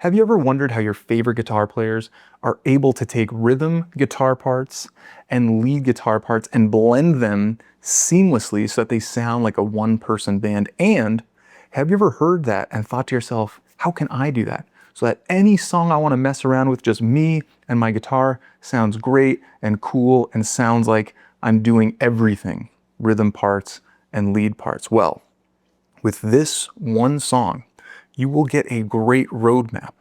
Have you ever wondered how your favorite guitar players are able to take rhythm guitar parts and lead guitar parts and blend them seamlessly so that they sound like a one-person band? And have you ever heard that and thought to yourself, how can I do that? So that any song I want to mess around with, just me and my guitar, sounds great and cool and sounds like I'm doing everything, rhythm parts and lead parts. Well, with this one song, you will get a great roadmap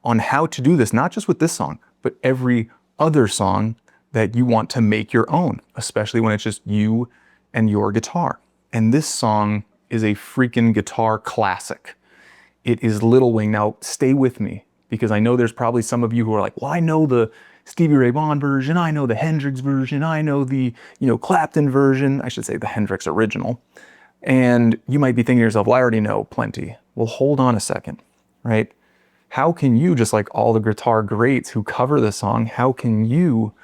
on how to do this, not just with this song, but every other song that you want to make your own, especially when it's just you and your guitar. And this song is a freaking guitar classic. It is Little Wing. Now, stay with me, because I know there's probably some of you who are like, well, I know the Stevie Ray Vaughan version, I know the Hendrix version, I know the, Clapton version, I should say the Hendrix original. And you might be thinking to yourself, well, I already know plenty. Well, hold on a second, right? How can you, just like all the guitar greats who cover the song, how can you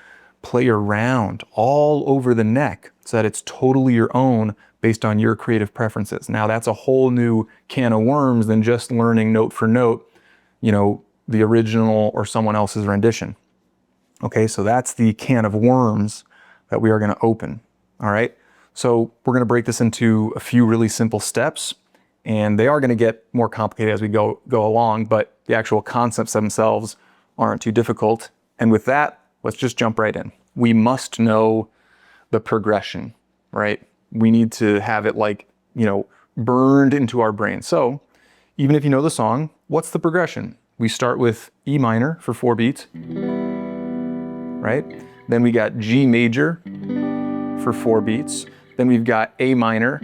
play around all over the neck so that it's totally your own based on your creative preferences? Now, that's a whole new can of worms than just learning note for note, the original or someone else's rendition. Okay, so that's the can of worms that we are going to open, all right? So we're going to break this into a few really simple steps, and they are going to get more complicated as we go along, but the actual concepts themselves aren't too difficult. And with that, let's just jump right in. We must know the progression, right? We need to have it burned into our brain. So even if you know the song, what's the progression? We start with E minor for 4 beats, right? Then we got G major for 4 beats. Then we've got A minor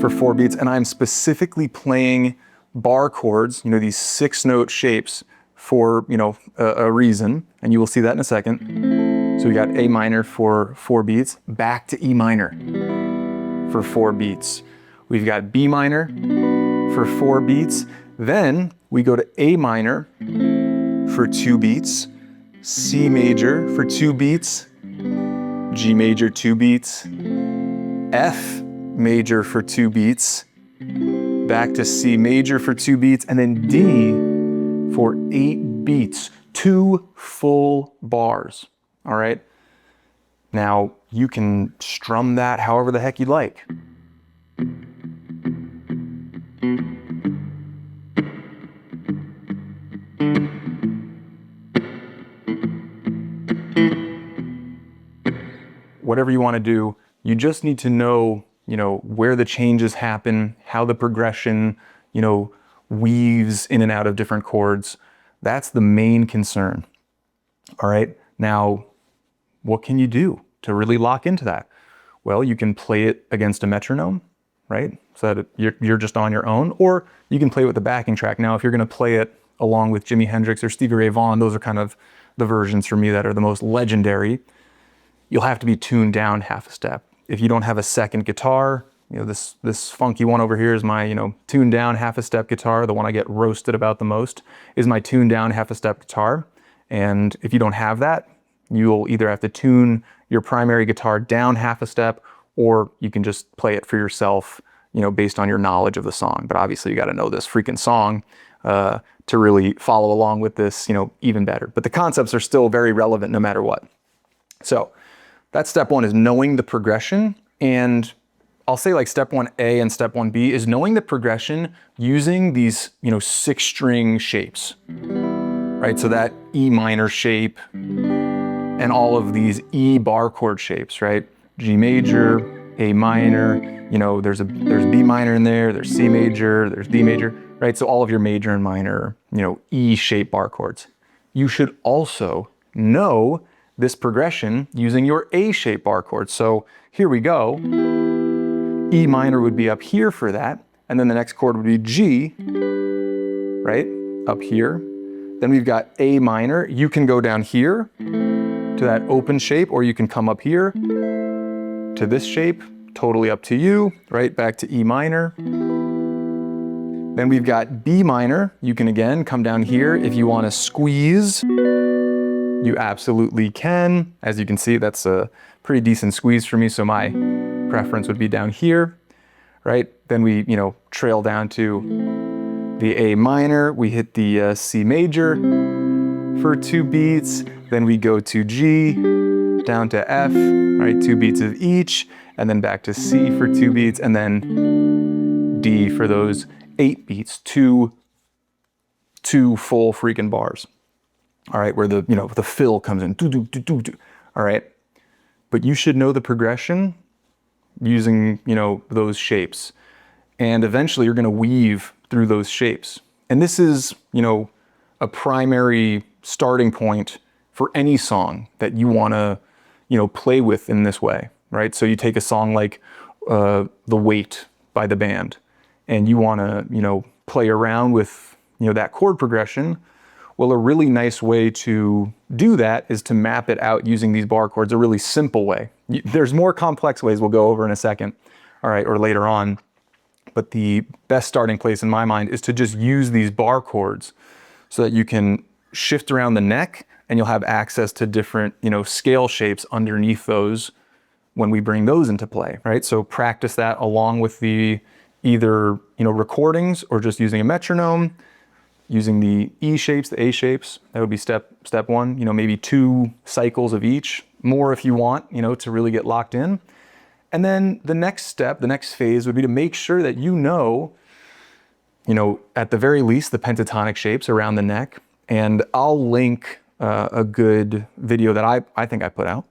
for 4 beats, and I'm specifically playing bar chords, these 6-note shapes for, a reason, and you will see that in a second. So we got A minor for 4 beats, back to E minor for 4 beats. We've got B minor for 4 beats. Then we go to A minor for 2 beats, C major for 2 beats, G major 2 beats, F major for 2 beats, back to C major for 2 beats, and then D for 8 beats, 2 full bars, all right? Now, you can strum that however the heck you like. Whatever you want to do, you just need to know, where the changes happen, how the progression, weaves in and out of different chords. That's the main concern. All right. Now, what can you do to really lock into that? Well, you can play it against a metronome, right? So that you're just on your own, or you can play it with the backing track. Now, if you're going to play it along with Jimi Hendrix or Stevie Ray Vaughan, those are kind of the versions for me that are the most legendary. You'll have to be tuned down half a step. If you don't have a second guitar, this funky one over here is my, tuned down half a step guitar. The one I get roasted about the most is my tuned down half a step guitar. And if you don't have that, you'll either have to tune your primary guitar down half a step, or you can just play it for yourself, based on your knowledge of the song. But obviously you got to know this freaking song to really follow along with this, even better. But the concepts are still very relevant no matter what. So that's step 1, is knowing the progression. And I'll say like step 1A and step 1B is knowing the progression using these, 6-string shapes, right? So that E minor shape and all of these E bar chord shapes, right? G major, A minor, there's B minor in there, there's C major, there's D major, right? So all of your major and minor, E shape bar chords. You should also know this progression using your A-shaped bar chords. So here we go. E minor would be up here for that, and then the next chord would be G, right, up here. Then we've got A minor. You can go down here to that open shape, or you can come up here to this shape, totally up to you, right, back to E minor. Then we've got B minor. You can again come down here if you want to squeeze. You absolutely can. As you can see, that's a pretty decent squeeze for me, so my preference would be down here, right? Then we, trail down to the A minor, we hit the C major for 2 beats, then we go to G, down to F, right, 2 beats of each, and then back to C for 2 beats, and then D for those 8 beats, two full freaking bars. All right, where the, you know, the fill comes in, do, do, do, do, do. All right, but you should know the progression using, you know, those shapes. And eventually you're gonna weave through those shapes. And this is, you know, a primary starting point for any song that you wanna, you know, play with in this way, right? So you take a song like The Weight by the band, and you wanna, you know, play around with, you know, that chord progression. Well, a really nice way to do that is to map it out using these bar chords, a really simple way. There's more complex ways we'll go over in a second, all right, or later on. But the best starting place in my mind is to just use these bar chords so that you can shift around the neck and you'll have access to different, you know, scale shapes underneath those when we bring those into play, right? So practice that along with the either, you know, recordings or just using a metronome, using the E shapes, the A shapes. That would be step one, you know, maybe 2 cycles of each, more if you want, you know, to really get locked in. And then the next step, the next phase would be to make sure that you know, at the very least, the pentatonic shapes around the neck. And I'll link a good video that I think I put out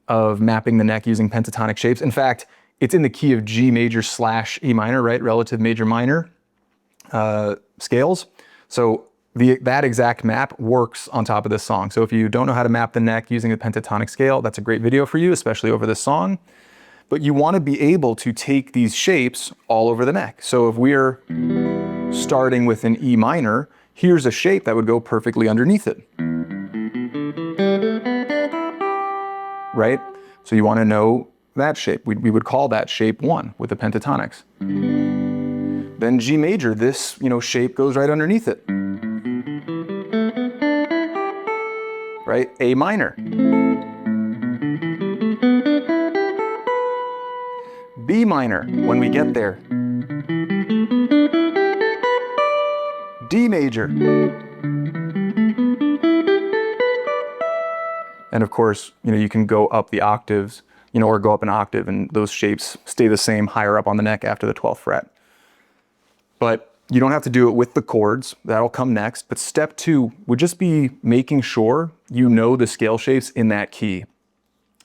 of mapping the neck using pentatonic shapes. In fact, it's in the key of G major / E minor, right? Relative major minor scales. So that exact map works on top of this song. So if you don't know how to map the neck using the pentatonic scale, that's a great video for you, especially over this song. But you want to be able to take these shapes all over the neck. So if we're starting with an E minor, here's a shape that would go perfectly underneath it. Right? So you want to know that shape. We would call that shape 1 with the pentatonics. Then G major, this, you know, shape goes right underneath it. Right? A minor. B minor, when we get there. D major. And of course, you know, you can go up the octaves, you know, or go up an octave, and those shapes stay the same higher up on the neck after the 12th fret. But you don't have to do it with the chords, that'll come next. But step 2 would just be making sure you know the scale shapes in that key.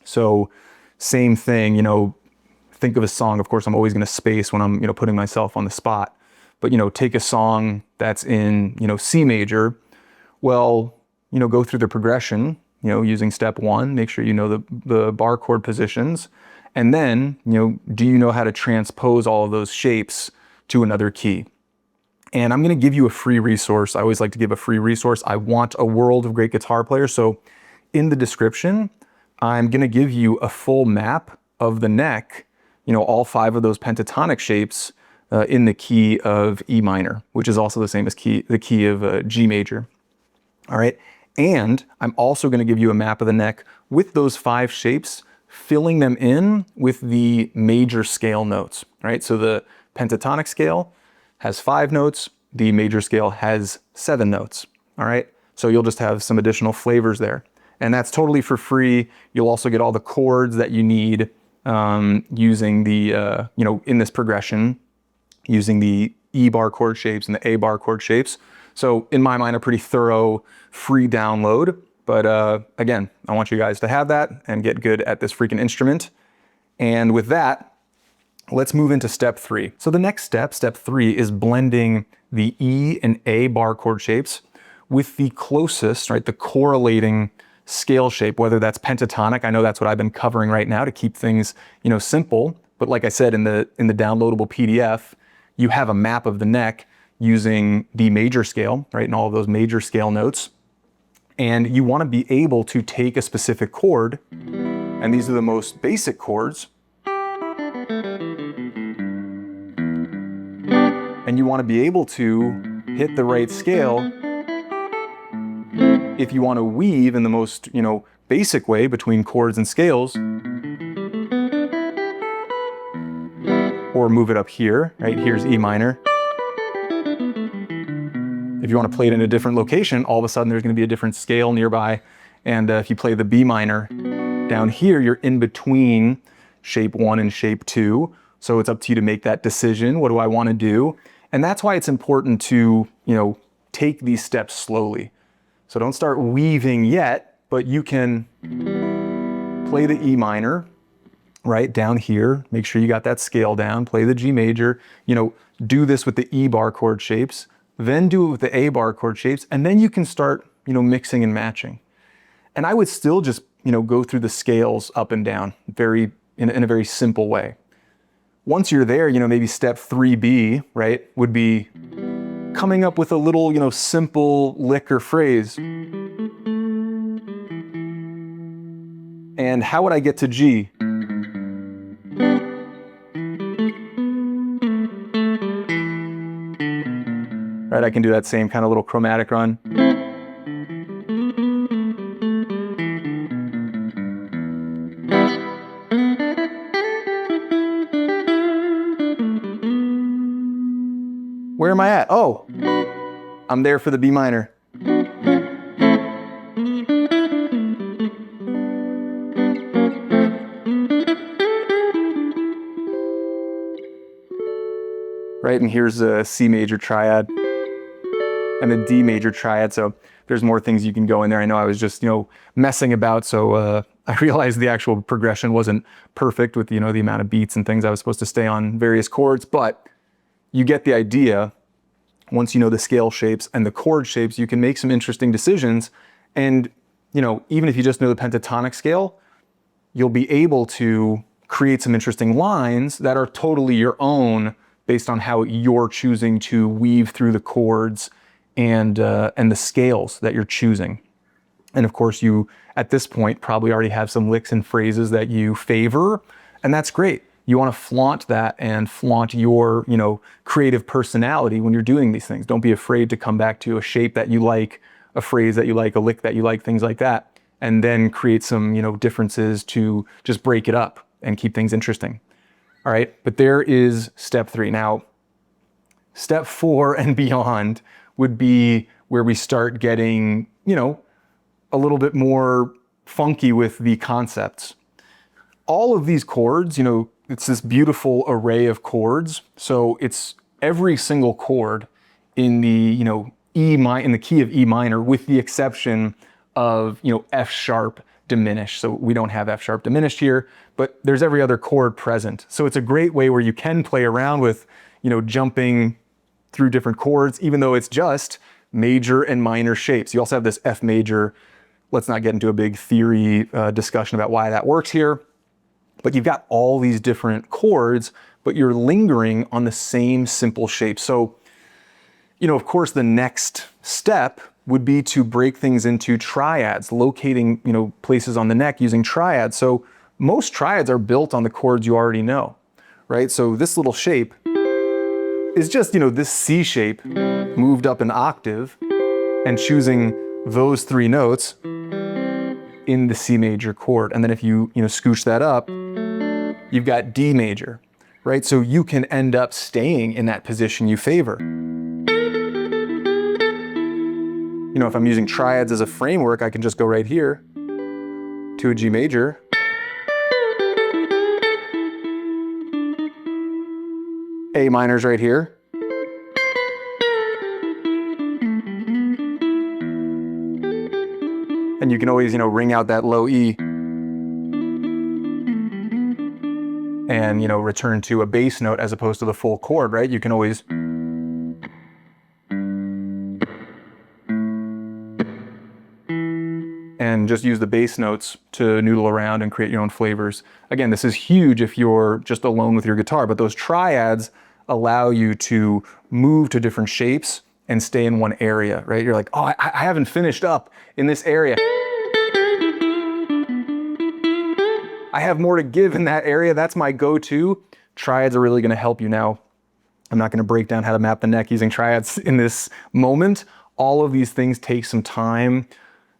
So same thing, you know, think of a song, of course I'm always gonna space when I'm, you know, putting myself on the spot. But, you know, take a song that's in, you know, C major, well, you know, go through the progression, you know, using step 1, make sure you know the bar chord positions. And then, you know, do you know how to transpose all of those shapes to another key? And I'm going to give you a free resource. I always like to give a free resource. I want a world of great guitar players. So in the description, I'm going to give you a full map of the neck, you know, all 5 of those pentatonic shapes in the key of E minor, which is also the same as the key of G major. All right. And I'm also going to give you a map of the neck with those 5 shapes, filling them in with the major scale notes, right? So the pentatonic scale has 5 notes, the major scale has 7 notes, all right? So you'll just have some additional flavors there. And that's totally for free. You'll also get all the chords that you need using the, you know, in this progression, using the E bar chord shapes and the A bar chord shapes. So in my mind, a pretty thorough free download. But again, I want you guys to have that and get good at this freaking instrument. And with that, let's move into step 3. So the next step, step 3, is blending the E and A bar chord shapes with the closest, right, the correlating scale shape, whether that's pentatonic. I know that's what I've been covering right now to keep things, you know, simple. But like I said, in the downloadable PDF, you have a map of the neck using the major scale, right, and all of those major scale notes. And you want to be able to take a specific chord, and these are the most basic chords, and you want to be able to hit the right scale if you want to weave in the most, you know, basic way between chords and scales, or move it up here, right? Here's E minor. If you want to play it in a different location, all of a sudden there's going to be a different scale nearby. And if you play the B minor down here, you're in between shape 1 and shape 2. So it's up to you to make that decision. What do I want to do? And that's why it's important to, take these steps slowly. So don't start weaving yet, but you can play the E minor, right down here. Make sure you got that scale down. Play the G major. Do this with the E bar chord shapes, then do it with the A bar chord shapes, and then you can start, mixing and matching. And I would still just, go through the scales up and down in a very simple way. Once you're there, maybe step 3B, right, would be coming up with a little, simple lick or phrase. And how would I get to G? Right, I can do that same kind of little chromatic run. Where am I at? Oh, I'm there for the B minor. Right, and here's a C major triad and a D major triad. So there's more things you can go in there. I know I was just, messing about. So I realized the actual progression wasn't perfect with, the amount of beats and things I was supposed to stay on various chords, but you get the idea. Once you know the scale shapes and the chord shapes, you can make some interesting decisions. And, even if you just know the pentatonic scale, you'll be able to create some interesting lines that are totally your own based on how you're choosing to weave through the chords and the scales that you're choosing. And of course, you, at this point, probably already have some licks and phrases that you favor, and that's great. You want to flaunt that and flaunt your, creative personality when you're doing these things. Don't be afraid to come back to a shape that you like, a phrase that you like, a lick that you like, things like that, and then create some, differences to just break it up and keep things interesting. All right, but there is step 3. Now, step 4 and beyond would be where we start getting, a little bit more funky with the concepts. All of these chords, it's this beautiful array of chords. So it's every single chord in the, in the key of E minor, with the exception of, F sharp diminished. So we don't have F sharp diminished here, but there's every other chord present. So it's a great way where you can play around with, jumping through different chords, even though it's just major and minor shapes. You also have this F major. Let's not get into a big theory discussion about why that works here. But you've got all these different chords, but you're lingering on the same simple shape. So, of course, the next step would be to break things into triads, locating, places on the neck using triads. So most triads are built on the chords you already know, right? So this little shape is just, this C shape moved up an octave and choosing those 3 notes in the C major chord. And then if you, scooch that up, you've got D major, right? So you can end up staying in that position you favor. If I'm using triads as a framework, I can just go right here to a G major. A minor's right here. And you can always, ring out that low E and, return to a bass note as opposed to the full chord, right? You can always and just use the bass notes to noodle around and create your own flavors. Again, this is huge if you're just alone with your guitar, but those triads allow you to move to different shapes and stay in one area, right? You're like, oh, I haven't finished up in this area. I have more to give in that area. That's my go-to. Triads are really gonna help you now. I'm not gonna break down how to map the neck using triads in this moment. All of these things take some time,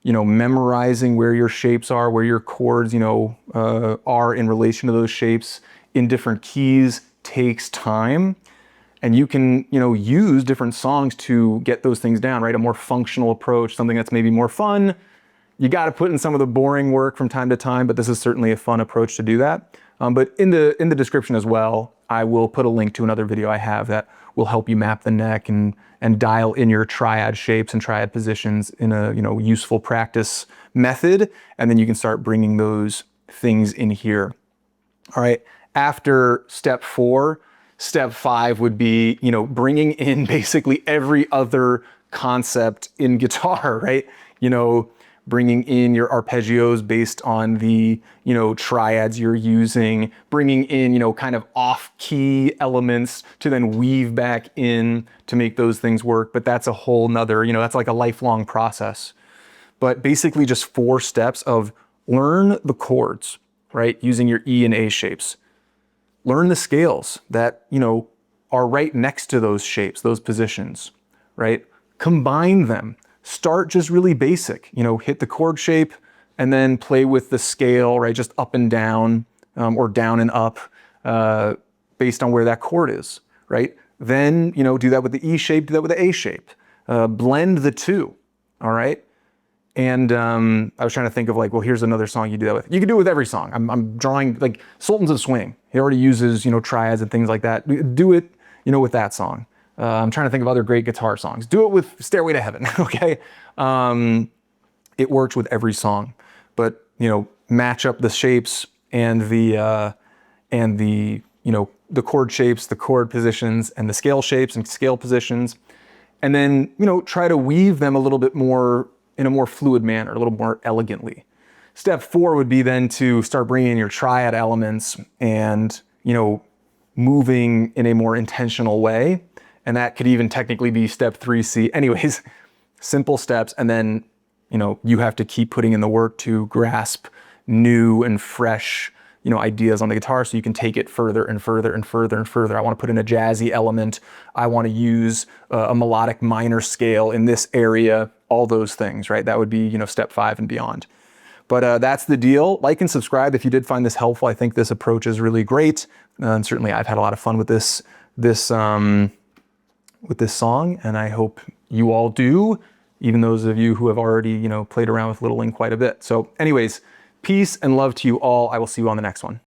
memorizing where your shapes are, where your chords, are in relation to those shapes in different keys takes time. And you can, use different songs to get those things down, right? A more functional approach, something that's maybe more fun. You got to put in some of the boring work from time to time, but this is certainly a fun approach to do that. But in the description as well, I will put a link to another video I have that will help you map the neck and dial in your triad shapes and triad positions in a useful practice method, and then you can start bringing those things in here. All right. After step 4, step 5 would be bringing in basically every other concept in guitar, right? Bringing in your arpeggios based on the, triads you're using, bringing in, kind of off-key elements to then weave back in to make those things work. But that's a whole nother, that's like a lifelong process. But basically just 4 steps of learn the chords, right? Using your E and A shapes. Learn the scales that, are right next to those shapes, those positions, right? Combine them. Start just really basic, hit the chord shape and then play with the scale, right? Just up and down, or down and up, based on where that chord is, right? Then, do that with the E shape, do that with the A shape. Blend the two, all right? And I was trying to think of well, here's another song you do that with. You can do it with every song. I'm drawing Sultans of Swing. He already uses, triads and things like that. Do it, with that song. I'm trying to think of other great guitar songs. Do it with Stairway to Heaven, okay? It works with every song, but match up the shapes and the chord shapes, the chord positions, and the scale shapes and scale positions, and then try to weave them a little bit more in a more fluid manner, a little more elegantly. Step 4 would be then to start bringing in your triad elements and moving in a more intentional way. And that could even technically be step 3C. Anyways, simple steps. And then, you have to keep putting in the work to grasp new and fresh, ideas on the guitar so you can take it further and further and further and further. I want to put in a jazzy element. I want to use a melodic minor scale in this area, all those things, right? That would be, step 5 and beyond. But that's the deal. Like and subscribe if you did find this helpful. I think this approach is really great. And certainly I've had a lot of fun with this song, and I hope you all do, even those of you who have already, played around with Little Wing quite a bit. So anyways, peace and love to you all. I will see you on the next one.